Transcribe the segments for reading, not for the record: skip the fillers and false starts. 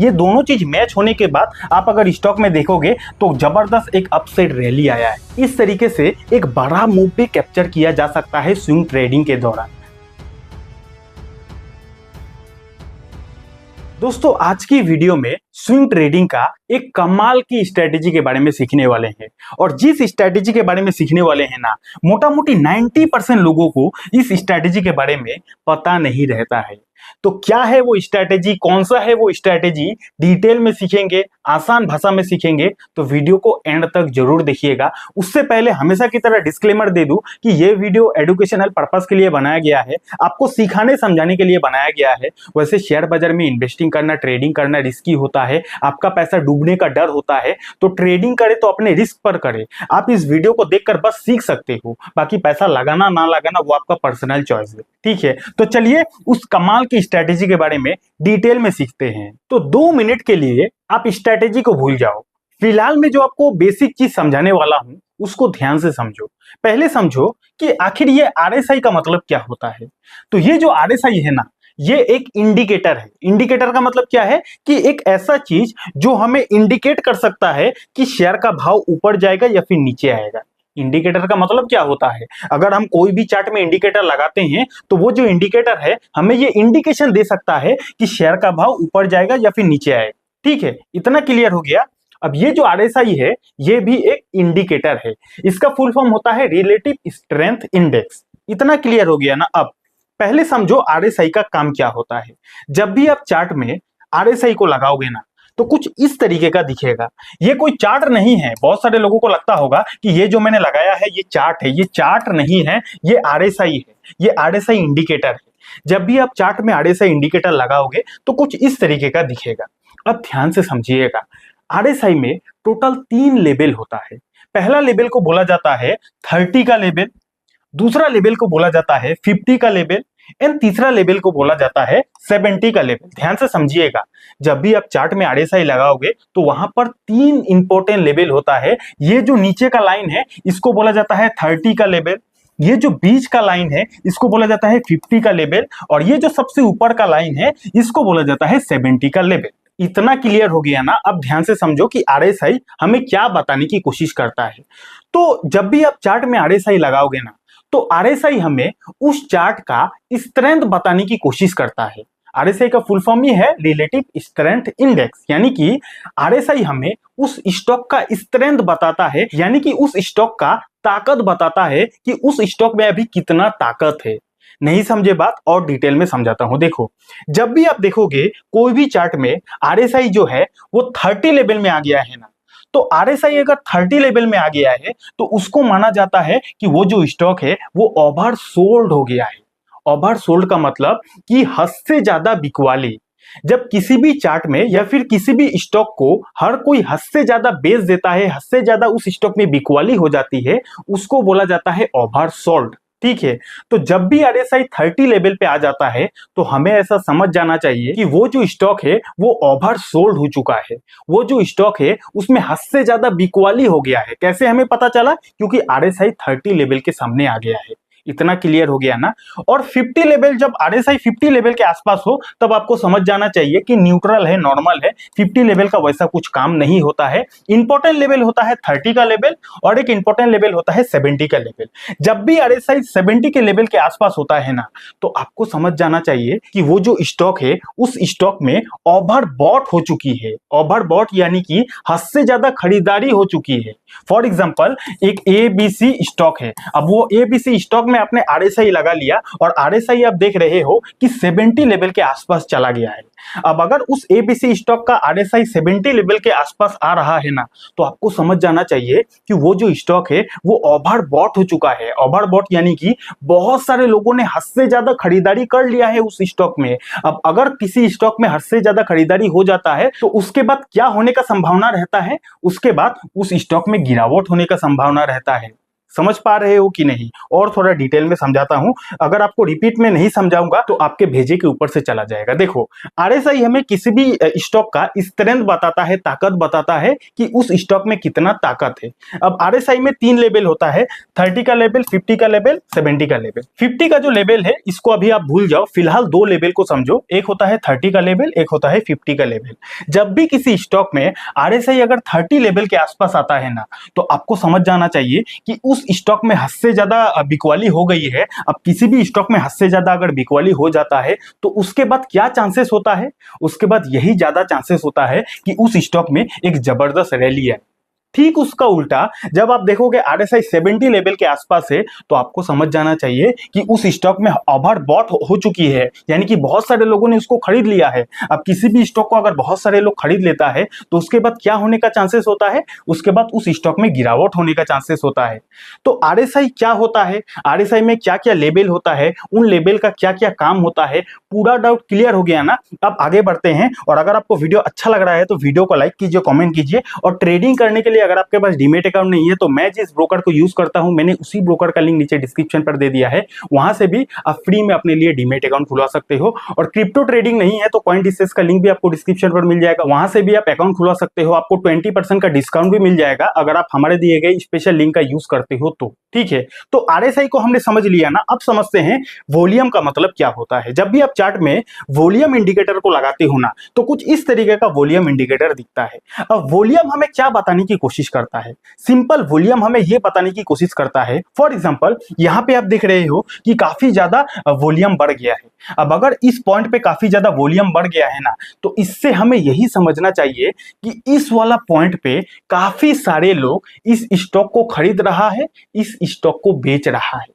ये दोनों चीज मैच होने के बाद आप अगर स्टॉक में देखोगे तो जबरदस्त एक अपसाइड रैली आया है। इस तरीके से एक बड़ा मूव भी कैप्चर किया जा सकता है स्विंग ट्रेडिंग के दौरान। दोस्तों आज की वीडियो में स्विंग ट्रेडिंग का एक कमाल की स्ट्रेटेजी के बारे में सीखने वाले हैं। और जिस स्ट्रेटेजी के बारे में सीखने वाले हैं ना, मोटा मोटी 90% लोगों को इस स्ट्रेटेजी के बारे में पता नहीं रहता है। तो क्या है वो स्ट्रेटेजी, कौन सा है वो स्ट्रेटेजी, डिटेल में सीखेंगे, आसान भाषा में सीखेंगे। तो वीडियो को एंड तक जरूर देखिएगा। उससे पहले हमेशा की तरह डिस्क्लेमर दे दूं कि ये वीडियो एजुकेशनल पर्पस के लिए बनाया गया है, आपको सिखाने समझाने के लिए बनाया गया है। वैसे शेयर बाजार में इन्वेस्टिंग करना, ट्रेडिंग करना रिस्की होता है, आपका पैसा डूबने का डर होता है। तो ट्रेडिंग करे तो अपने रिस्क पर करे। आप इस वीडियो को देखकर बस सीख सकते हो, बाकी पैसा लगाना ना लगाना वो आपका पर्सनल चॉइस है, ठीक है। तो चलिए उस कमाल की स्ट्रेटेजी के बारे में डिटेल में सीखते हैं। तो 2 मिनट के लिए आप स्ट्रेटेजी को भूल जाओ। फिलहाल मैं जो आपको बेसिक चीज समझाने वाला हूं उसको ध्यान से समझो। पहले समझो कि आखिर ये आरएसआई का मतलब क्या होता है। तो ये जो आरएसआई है ना, ये एक इंडिकेटर है। इंडिकेटर का मतलब क्या है कि एक ऐसा चीज जो हमें इंडिकेट कर सकता है कि शेयर का भाव ऊपर जाएगा या फिर नीचे आएगा। इंडिकेटर का मतलब क्या होता है, अगर हम कोई भी चार्ट में इंडिकेटर लगाते हैं तो वो जो इंडिकेटर है हमें ये इंडिकेशन दे सकता है कि शेयर का भाव ऊपर जाएगा या फिर नीचे आएगा, ठीक है। इतना क्लियर हो गया। अब ये जो आरएसआई है ये भी एक इंडिकेटर है। इसका फुल फॉर्म होता है रिलेटिव स्ट्रेंथ इंडेक्स। इतना क्लियर हो गया ना। अब पहले समझो आरएसआई का काम क्या होता है। जब भी आप चार्ट में आरएसआई को लगाओगे ना तो कुछ इस तरीके का दिखेगा। ये कोई चार्ट नहीं है। बहुत सारे लोगों को लगता होगा कि ये जो मैंने लगाया है ये चार्ट है। ये चार्ट नहीं है, ये आरएसआई है, ये आरएसआई इंडिकेटर है। जब भी आप चार्ट में आरएसआई इंडिकेटर लगाओगे तो कुछ इस तरीके का दिखेगा। अब ध्यान से समझिएगा, आरएसआई में टोटल 3 लेवल होता है। पहला लेवल को बोला जाता है 30 का लेवल, दूसरा लेवल को बोला जाता है 50 का लेवल एंड तीसरा लेवल को बोला जाता है 70 का लेवल। ध्यान से समझिएगा, जब भी आप चार्ट में आरएसआई लगाओगे तो वहां पर 3 इंपॉर्टेंट लेवल होता है। ये जो नीचे का लाइन है इसको बोला जाता है 30 का लेवल, ये जो बीच का लाइन है इसको बोला जाता है 50 का लेवल, और ये जो सबसे ऊपर का लाइन है इसको बोला जाता है 70 का लेवल। इतना क्लियर हो गया ना। अब ध्यान से समझो कि आरएसआई हमें क्या बताने की कोशिश करता है। तो जब भी आप चार्ट में आरएसआई लगाओगे ना तो आरएसआई हमें उस चार्ट का स्ट्रेंथ बताने की कोशिश करता है। आरएसआई का फुल फॉर्म ही है रिलेटिव स्ट्रेंथ इंडेक्स, यानी कि आरएसआई हमें उस स्टॉक का स्ट्रेंथ बताता है, यानी कि उस स्टॉक का ताकत बताता है कि उस स्टॉक में अभी कितना ताकत है। नहीं समझे बात, और डिटेल में समझाता हूं। देखो, जब भी आप देखोगे कोई भी चार्ट में आरएसआई जो है वो 30 लेवल में आ गया है ना, तो आरएसआई अगर 30 लेवल में आ गया है तो उसको माना जाता है कि वो जो स्टॉक है वो ओवर सोल्ड हो गया है। ओवर सोल्ड का मतलब कि हद से ज्यादा बिकवाली। जब किसी भी चार्ट में या फिर किसी भी स्टॉक को हर कोई हद से ज्यादा बेच देता है, हद से ज्यादा उस स्टॉक में बिकवाली हो जाती है, उसको बोला जाता है ओवर सोल्ड, ठीक है। तो जब भी आरएसआई 30 लेवल पे आ जाता है तो हमें ऐसा समझ जाना चाहिए कि वो जो स्टॉक है वो ओवर सोल्ड हो चुका है। वो जो स्टॉक है उसमें हद से ज्यादा बिकवाली हो गया है। कैसे हमें पता चला? क्योंकि आरएसआई 30 लेवल के सामने आ गया है। इतना क्लियर हो गया ना। और 50 लेवल, जब आरएसआई 50 लेवल के आसपास हो तब आपको समझ जाना चाहिए कि न्यूट्रल है, नॉर्मल है। 50 लेवल का वैसा कुछ काम नहीं होता है। इंपॉर्टेंट लेवल होता है 30 का लेवल और एक इंपॉर्टेंट लेवल होता है 70 का लेवल। जब भी आरएसआई 70 के लेवल के आसपास होता है ना तो आपको समझ जाना चाहिए कि वो जो स्टॉक है उस स्टॉक में ओवरबॉट हो चुकी है। ओवरबॉट यानी कि हद से ज्यादा खरीदारी हो चुकी है। फॉर एग्जांपल, एक एबीसी स्टॉक है। अब वो एबीसी स्टॉक में आपने आरएसआई लगा लिया और आरएसआई आप देख रहे हो कि 70 लेवल के आसपास चला गया है। अब अगर उस एबीसी स्टॉक का आरएसआई 70 लेवल के आसपास आ रहा है ना तो आपको समझ जाना चाहिए कि वो जो स्टॉक है वो ओवरबॉट हो चुका है। ओवरबॉट यानी कि बहुत सारे लोगों ने हद से ज्यादा खरीदारी कर लिया है उस स्टॉक में। अब अगर किसी स्टॉक में हद से ज्यादा खरीदारी हो जाता है तो उसके बाद क्या होने का संभावना रहता है? उसके बाद उस स्टॉक में गिरावट होने का संभावना रहता है। समझ पा रहे हो कि नहीं? और थोड़ा डिटेल में समझाता हूं, अगर आपको रिपीट में नहीं समझाऊंगा तो आपके भेजे के ऊपर से चला जाएगा। देखो, आरएसआई हमें किसी भी स्टॉक का स्ट्रेंथ बताता है, ताकत बताता है कि उस स्टॉक में कितना ताकत है। अब आरएसआई में 3 लेवल होता है, 30 का लेवल, 50 का लेवल, 70 का लेवल। 50 का जो लेवल है इसको अभी आप भूल जाओ, फिलहाल 2 लेवल को समझो, एक होता है 30 का लेवल, एक होता है 50 का लेवल। जब भी किसी स्टॉक में आरएसआई अगर 30 लेवल के आसपास आता है ना, तो आपको समझ जाना चाहिए कि उस स्टॉक में हद से ज्यादा बिकवाली हो गई है। अब किसी भी स्टॉक में हद से ज्यादा अगर बिकवाली हो जाता है तो उसके बाद क्या चांसेस होता है? उसके बाद यही ज्यादा चांसेस होता है कि उस स्टॉक में एक जबरदस्त रैली है। ठीक उसका उल्टा जब आप देखोगे आरएसआई 70 लेवल के आसपास है, तो आपको समझ जाना चाहिए कि उस स्टॉक में ओवरबॉट हो चुकी है, यानी कि बहुत सारे लोगों ने उसको खरीद लिया है। अब किसी भी स्टॉक को अगर बहुत सारे लोग खरीद लेता है तो उसके बाद क्या होने का चांसेस होता है? उसके बाद उस स्टॉक में गिरावट होने का चांसेस होता है। तो आरएसआई क्या होता है, आरएसआई में क्या क्या लेवल होता है, उन लेवल का क्या क्या काम होता है, पूरा डाउट क्लियर हो गया ना? अब आगे बढ़ते हैं, और अगर आपको वीडियो अच्छा लग रहा है तो वीडियो को लाइक कीजिए, कमेंट कीजिए। और ट्रेडिंग करने के लिए अगर आपके पास डीमेट अकाउंट नहीं है तो मैं जिस ब्रोकर को यूज करता हूं, मैंने उसी ब्रोकर का लिंक नीचे डिस्क्रिप्शन पर दे दिया है, वहां से भी आप फ्री में अपने लिए डीमेट अकाउंट खुलवा सकते हो। और क्रिप्टो ट्रेडिंग नहीं है तो कॉइनडिस्कस का लिंक भी आपको डिस्क्रिप्शन पर मिल जाएगा, वहां से भी आप अकाउंट खुलवा सकते हो। आपको 20% का डिस्काउंट भी मिल जाएगा अगर आप हमारे दिए गए स्पेशल लिंक का यूज करते हो तो। ठीक है, तो आरएसआई को हमने समझ लिया ना, अब समझते हैं वॉल्यूम का मतलब क्या होता है। जब भी आप चार्ट में वॉल्यूम इंडिकेटर को लगाते हो ना, तो कुछ इस तरीके का वॉल्यूम इंडिकेटर दिखता है। अब वॉल्यूम हमें क्या बताने की कोशिश करता है? सिंपल वॉल्यूम हमें यह बताने की कोशिश करता है, फॉर एग्जांपल यहां पे आप देख रहे हो कि काफी ज्यादा वॉल्यूम बढ़ गया है। अब अगर इस पॉइंट पे काफी ज्यादा वॉल्यूम बढ़ गया है ना, तो इससे हमें यही समझना चाहिए कि इस वाला पॉइंट पे काफी सारे लोग इस स्टॉक को खरीद रहा है, इस स्टॉक को बेच रहा है।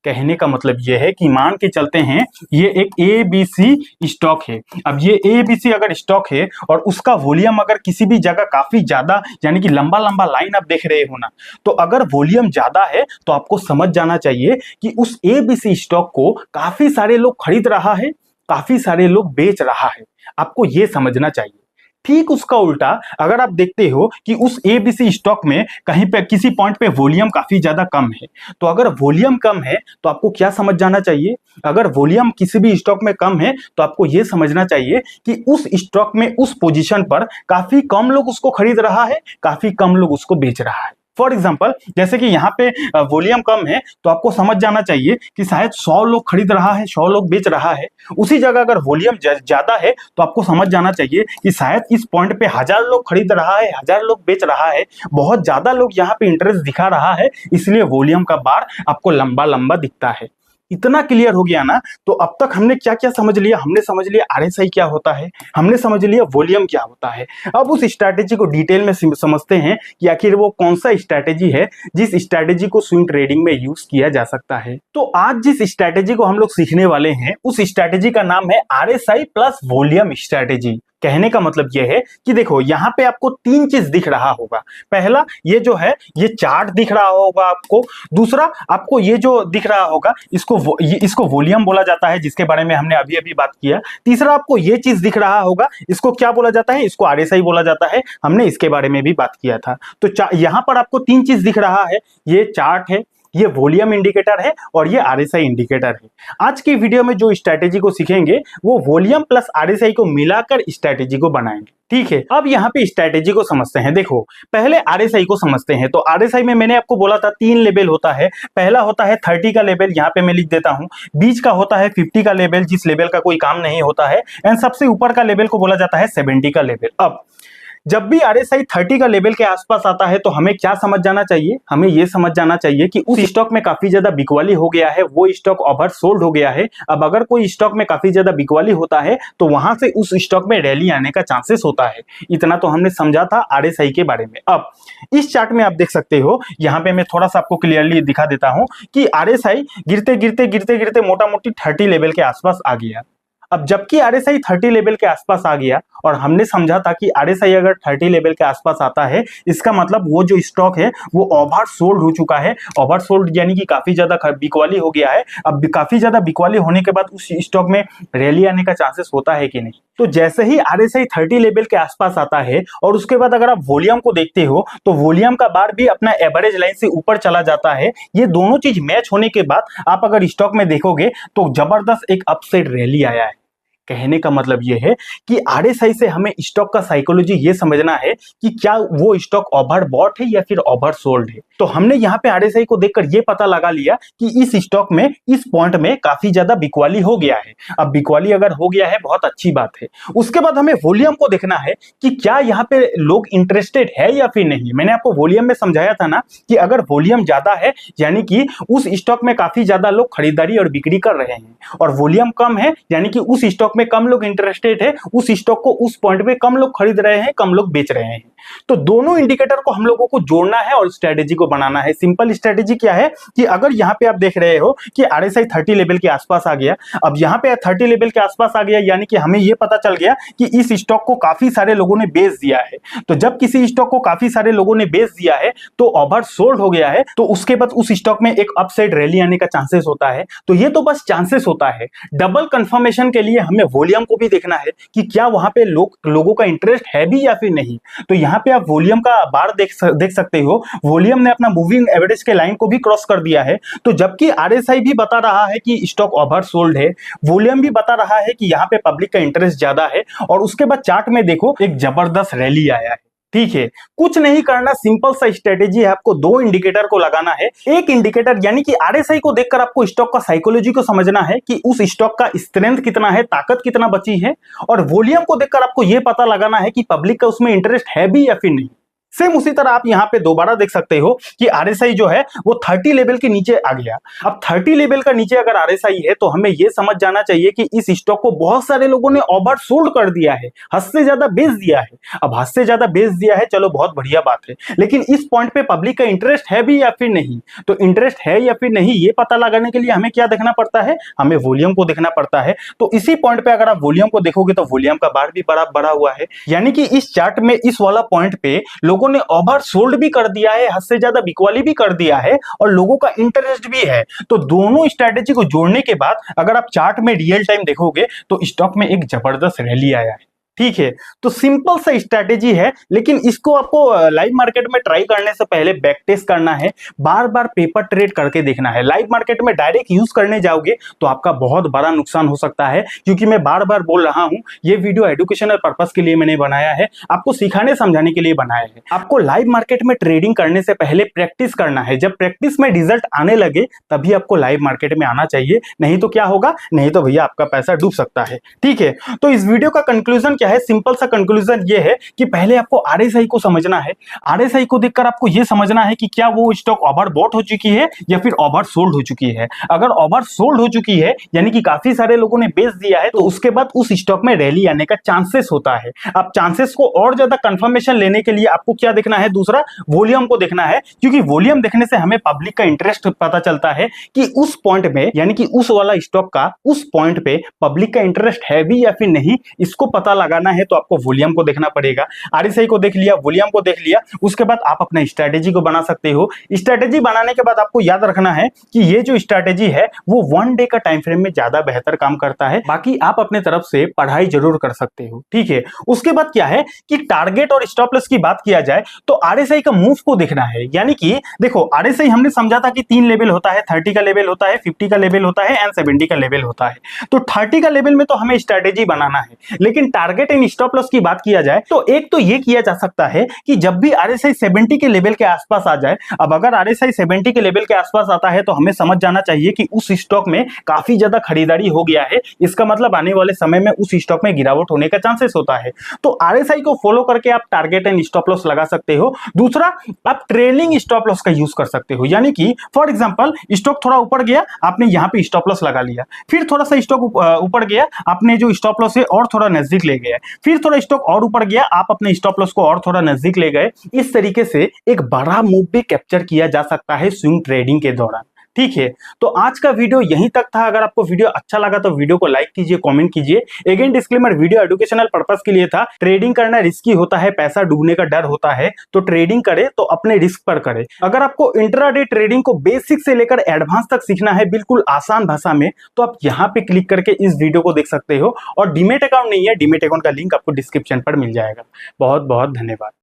कहने का मतलब यह है कि मान के चलते हैं ये एक ABC स्टॉक है। अब ये ABC अगर स्टॉक है और उसका वॉल्यूम अगर किसी भी जगह काफी ज्यादा, यानी कि लंबा लंबा लाइन आप देख रहे हो ना, तो अगर वॉल्यूम ज्यादा है तो आपको समझ जाना चाहिए कि उस ABC स्टॉक को काफी सारे लोग खरीद रहा है, काफी सारे लोग बेच रहा है। आपको यह समझना चाहिए। ठीक उसका उल्टा अगर आप देखते हो कि उस ABC स्टॉक में कहीं पे किसी पॉइंट पे वॉल्यूम काफी ज्यादा कम है, तो अगर वॉल्यूम कम है तो आपको क्या समझ जाना चाहिए? अगर वॉल्यूम किसी भी स्टॉक में कम है तो आपको यह समझना चाहिए कि उस स्टॉक में, उस पोजीशन पर काफी कम लोग उसको खरीद रहा है, काफी कम लोग उसको बेच रहा है। फॉर एग्जाम्पल जैसे कि यहाँ पे वॉल्यूम कम है तो आपको समझ जाना चाहिए कि शायद 100 लोग खरीद रहा है, 100 लोग बेच रहा है। उसी जगह अगर वॉल्यूम ज्यादा है तो आपको समझ जाना चाहिए कि शायद इस पॉइंट पे 1000 लोग खरीद रहा है, 1000 लोग बेच रहा है, बहुत ज्यादा लोग यहाँ पे इंटरेस्ट दिखा रहा है, इसलिए वॉल्यूम का बार आपको लंबा लंबा दिखता है। इतना क्लियर हो गया ना? तो अब तक हमने क्या क्या समझ लिया? हमने समझ लिया आरएसआई क्या होता है, हमने समझ लिया वॉल्यूम क्या होता है। अब उस स्ट्रैटेजी को डिटेल में समझते हैं कि आखिर वो कौन सा स्ट्रैटेजी है जिस स्ट्रैटेजी को स्विंग ट्रेडिंग में यूज किया जा सकता है। तो आज जिस स्ट्रैटेजी को हम लोग सीखने वाले हैं उस स्ट्रैटेजी का नाम है आरएसआई प्लस वॉल्यूम स्ट्रैटेजी। कहने का मतलब यह है कि देखो यहाँ पे आपको 3 चीज दिख रहा होगा। पहला, ये जो है ये चार्ट दिख रहा होगा आपको। दूसरा, आपको ये जो दिख रहा होगा इसको वॉल्यूम बोला जाता है, जिसके बारे में हमने अभी अभी बात किया। तीसरा, आपको ये चीज दिख रहा होगा, इसको क्या बोला जाता है? इसको आरएसआई बोला जाता है, हमने इसके बारे में भी बात किया था। तो यहाँ पर आपको 3 चीज दिख रहा है, ये चार्ट है, ये वॉल्यूम इंडिकेटर है और ये आरएसआई इंडिकेटर है। आज की वीडियो में जो स्ट्रैटेजी को सीखेंगे वो वॉल्यूम प्लस आरएसआई को मिलाकर स्ट्रैटेजी को बनाएंगे। ठीक है, अब यहाँ पे स्ट्रैटेजी को समझते हैं। देखो, पहले आरएसआई को समझते हैं। तो आरएसआई में मैंने आपको बोला था 3 लेवल होता है। पहला होता है 30 का लेवल, यहाँ पे मैं लिख देता हूँ। बीच का होता है 50 का लेवल, जिस लेवल का कोई काम नहीं होता है। एंड सबसे ऊपर का लेवल को बोला जाता है 70 का लेवल। अब जब भी आरएसआई 30 का लेवल के आसपास आता है तो हमें क्या समझ जाना चाहिए? हमें यह समझ जाना चाहिए कि उस स्टॉक में काफी ज्यादा बिकवाली हो गया है, वो स्टॉक ओवरसोल्ड हो गया है। अब अगर कोई स्टॉक में काफी ज्यादा बिकवाली होता है तो वहां से उस स्टॉक में रैली आने का चांसेस होता है। इतना तो हमने समझा था आरएसआई के बारे में। अब इस चार्ट में आप देख सकते हो, यहाँ पे मैं थोड़ा सा आपको क्लियरली दिखा देता हूं कि आरएसआई गिरते गिरते गिरते गिरते मोटा मोटी 30 लेवल के आसपास आ गया। अब जबकि आरएसआई 30 लेवल के आसपास आ गया और हमने समझा था कि आरएसआई अगर 30 लेवल के आसपास आता है, इसका मतलब वो जो स्टॉक है वो ओवर सोल्ड हो चुका है। ओवर सोल्ड यानी कि काफी ज्यादा बिकवाली हो गया है। अब काफी ज्यादा बिकवाली होने के बाद उस स्टॉक में रैली आने का चांसेस होता है कि नहीं। तो जैसे ही आरएसआई 30 लेवल के आसपास आता है और उसके बाद अगर आप वॉल्यूम को देखते हो तो वॉल्यूम का बार भी अपना एवरेज लाइन से ऊपर चला जाता है। ये दोनों चीज मैच होने के बाद आप अगर स्टॉक में देखोगे तो जबरदस्त एक अपसाइड रैली आया है। कहने का मतलब यह है कि आरएसआई से हमें स्टॉक का साइकोलॉजी ये समझना है कि क्या वो स्टॉक ओवर बॉट है या फिर ओवर सोल्ड है। तो हमने यहाँ पे आरएसआई को देखकर ये पता लगा लिया कि इस स्टॉक में इस पॉइंट में काफी ज्यादा बिकवाली हो गया है। अब बिकवाली अगर हो गया है बहुत अच्छी बात है। उसके बाद हमें वॉल्यूम को देखना है कि क्या यहाँ पे लोग इंटरेस्टेड है या फिर नहीं। मैंने आपको वॉल्यूम में समझाया था ना कि अगर वॉल्यूम ज्यादा है यानी कि उस स्टॉक में काफी ज्यादा लोग खरीदारी और बिक्री कर रहे हैं, और वॉल्यूम कम है यानी कि उस स्टॉक में कम लोग इंटरेस्टेड है, उस स्टॉक को उस पॉइंट पे कम लोग खरीद रहे हैं, कम लोग बेच रहे हैं। तो दोनों इंडिकेटर को हम लोगों को जोड़ना है और स्ट्रेटेजी को बनाना है। सिंपल स्ट्रेटेजी क्या है कि अगर यहां पे आप देख रहे हो कि आरएसआई 30 लेवल के आसपास आ गया, अब यहां पे 30 लेवल के आसपास आ गया यानी कि हमें यह पता चल गया कि इस स्टॉक को काफी सारे लोगों ने बेच दिया है। तो जब किसी स्टॉक को काफी सारे लोगों ने बेच दिया है तो ओवर सोल्ड हो गया है, तो उसके बाद उस स्टॉक में एक अपसाइड रैली आने का चांसेस होता है। तो ये तो बस चांसेस होता है। डबल कंफर्मेशन के लिए हमें वॉल्यूम को भी देखना है कि क्या वहां पे लोगों का इंटरेस्ट है भी या फिर नहीं। तो यहाँ पे आप वॉल्यूम का बार देख सकते हो। वॉल्यूम ने अपना मूविंग एवरेज के लाइन को भी क्रॉस कर दिया है। तो जबकि आरएसआई भी बता रहा है कि स्टॉक ओवर सोल्ड है, वॉल्यूम भी बता रहा है कि यहाँ पे पब्लिक का इंटरेस्ट ज्यादा है, और उसके बाद चार्ट में देखो एक जबरदस्त रैली आया है। ठीक है, कुछ नहीं करना, सिंपल सा स्ट्रेटेजी है। आपको दो इंडिकेटर को लगाना है। एक इंडिकेटर यानी कि आरएसआई को देखकर आपको स्टॉक का साइकोलॉजी को समझना है कि उस स्टॉक का स्ट्रेंथ कितना है, ताकत कितना बची है, और वॉल्यूम को देखकर आपको यह पता लगाना है कि पब्लिक का उसमें इंटरेस्ट है भी या फिर नहीं। सेम उसी तरह आप यहाँ पे दोबारा देख सकते हो कि आरएसआई जो है वो 30 लेवल के नीचे आ गया। अब 30 लेवल का नीचे अगर आरएसआई है तो हमें ये समझ जाना चाहिए कि इस स्टॉक को बहुत सारे लोगों ने ओवर सोल्ड कर दिया है, हद से ज्यादा बेच दिया है। अब हद से ज्यादा बेच दिया है, चलो बहुत बढ़िया बात है, लेकिन इस पॉइंट पे पब्लिक का इंटरेस्ट है भी या फिर नहीं। तो इंटरेस्ट है या फिर नहीं ये पता लगाने के लिए हमें क्या देखना पड़ता है, हमें वॉल्यूम को देखना पड़ता है। तो इसी पॉइंट पे अगर आप वॉल्यूम को देखोगे तो वॉल्यूम का बार भी बड़ा हुआ है, यानी कि इस चार्ट में इस वाला पॉइंट पे लोगों ने ओवर सोल्ड भी कर दिया है, हद से ज्यादा बिकवाली भी कर दिया है, और लोगों का इंटरेस्ट भी है। तो दोनों स्ट्रेटेजी को जोड़ने के बाद अगर आप चार्ट में रियल टाइम देखोगे तो स्टॉक में एक जबरदस्त रैली आया है। ठीक है, तो सिंपल सा स्ट्रेटेजी है, लेकिन इसको आपको लाइव मार्केट में ट्राई करने से पहले बैक टेस्ट करना है, बार बार पेपर ट्रेड करके देखना है। लाइव मार्केट में डायरेक्ट यूज करने जाओगे तो आपका बहुत बड़ा नुकसान हो सकता है, क्योंकि मैं बार बार बोल रहा हूं ये वीडियो एजुकेशनल पर्पस के लिए मैंने बनाया है, आपको सिखाने समझाने के लिए बनाया है। आपको लाइव मार्केट में ट्रेडिंग करने से पहले प्रैक्टिस करना है। जब प्रैक्टिस में रिजल्ट आने लगे तभी आपको लाइव मार्केट में आना चाहिए, नहीं तो क्या होगा, नहीं तो भैया आपका पैसा डूब सकता है। ठीक है, तो इस वीडियो का कंक्लूजन क्या है, सिंपल सा कंक्लूजन ये है कि पहले आपको आरएसआई को समझना है। आरएसआई को देखकर आपको ये समझना है कि क्या वो स्टॉक ओवरबॉट हो चुकी है या फिर ओवर सोल्ड हो चुकी है। अगर ओवर सोल्ड हो चुकी है यानी कि काफी सारे लोगों ने बेच दिया है, तो उसके बाद उस स्टॉक में रैली आने का चांसेस होता है। अब चांसेस को और ज्यादा कंफर्मेशन लेने के लिए आपको क्या देखना है, दूसरा वॉल्यूम को देखना है, क्योंकि वॉल्यूम देखने से हमें पब्लिक का इंटरेस्ट पता चलता है कि उस पॉइंट में यानी कि उस वाला स्टॉक का उस पॉइंट पे पब्लिक का इंटरेस्ट है भी या फिर नहीं, इसको पता लगाना है। तो आपको वॉल्यूम को देखना पड़ेगा। आरएसआई को देख लिया, वॉल्यूम को देख लिया, उसके बाद आप अपना स्ट्रेटेजी को बना सकते हो। स्ट्रेटेजी बनाने के बाद आपको याद रखना है कि ये जो स्ट्रेटेजी है वो 1 डे का टाइम फ्रेम में ज्यादा बेहतर काम करता है। बाकी आप अपने तरफ से पढ़ाई जरूर कर सकते हो। ठीक है, उसके बाद क्या है कि टारगेट और स्टॉप लॉस की बात किया जाए तो आरएसआई का मूव को देखना है। यानी कि देखो, आरएसआई हमने समझा था कि 3 लेवल होता है, 30 का लेवल होता है, 50 का लेवल होता है एंड 70 का लेवल होता है। तो 30 का लेवल में तो हमें स्ट्रेटेजी बनाना है, लेकिन टारगेट एंड स्टॉप लॉस की बात किया जाए तो एक तो ये किया जा सकता है कि जब भी आरएसआई 70 के लेवल के आसपास आ जाए, अब अगर आरएसआई 70 के लेवल के आसपास आता है तो हमें समझ जाना चाहिए कि उस स्टॉक में काफी ज्यादा खरीदारी हो गया है। इसका मतलब आने वाले समय में उस स्टॉक में गिरावट होने का चांसेस होता है। तो आरएसआई को फॉलो करके आप टारगेट एंड स्टॉप लॉस लगा सकते हो। दूसरा, आप ट्रेलिंग स्टॉप लॉस का यूज कर सकते हो, यानी कि फॉर एग्जांपल स्टॉक थोड़ा ऊपर गया, आपने यहां पे स्टॉप लॉस लगा लिया, फिर थोड़ा सा स्टॉक ऊपर गया, आपने जो स्टॉप लॉस है और थोड़ा नजदीक ले गया, फिर थोड़ा स्टॉक और ऊपर गया, आप अपने स्टॉप लॉस को और थोड़ा नजदीक ले गए। इस तरीके से एक बड़ा मूव भी कैप्चर किया जा सकता है स्विंग ट्रेडिंग के दौरान। ठीक है, तो आज का वीडियो यहीं तक था। अगर आपको वीडियो अच्छा लगा तो वीडियो को लाइक कीजिए, कमेंट कीजिए। Again disclaimer, video educational purpose के लिए था। ट्रेडिंग करना रिस्की होता है, पैसा डूबने का डर होता है, तो ट्रेडिंग करे तो अपने रिस्क पर करे। अगर आपको इंट्राडे ट्रेडिंग को बेसिक से लेकर एडवांस तक सीखना है बिल्कुल आसान भाषा में, तो आप यहाँ पे क्लिक करके इस वीडियो को देख सकते हो। और डीमेट अकाउंट नहीं है, डीमेट अकाउंट का लिंक आपको डिस्क्रिप्शन पर मिल जाएगा। बहुत बहुत धन्यवाद।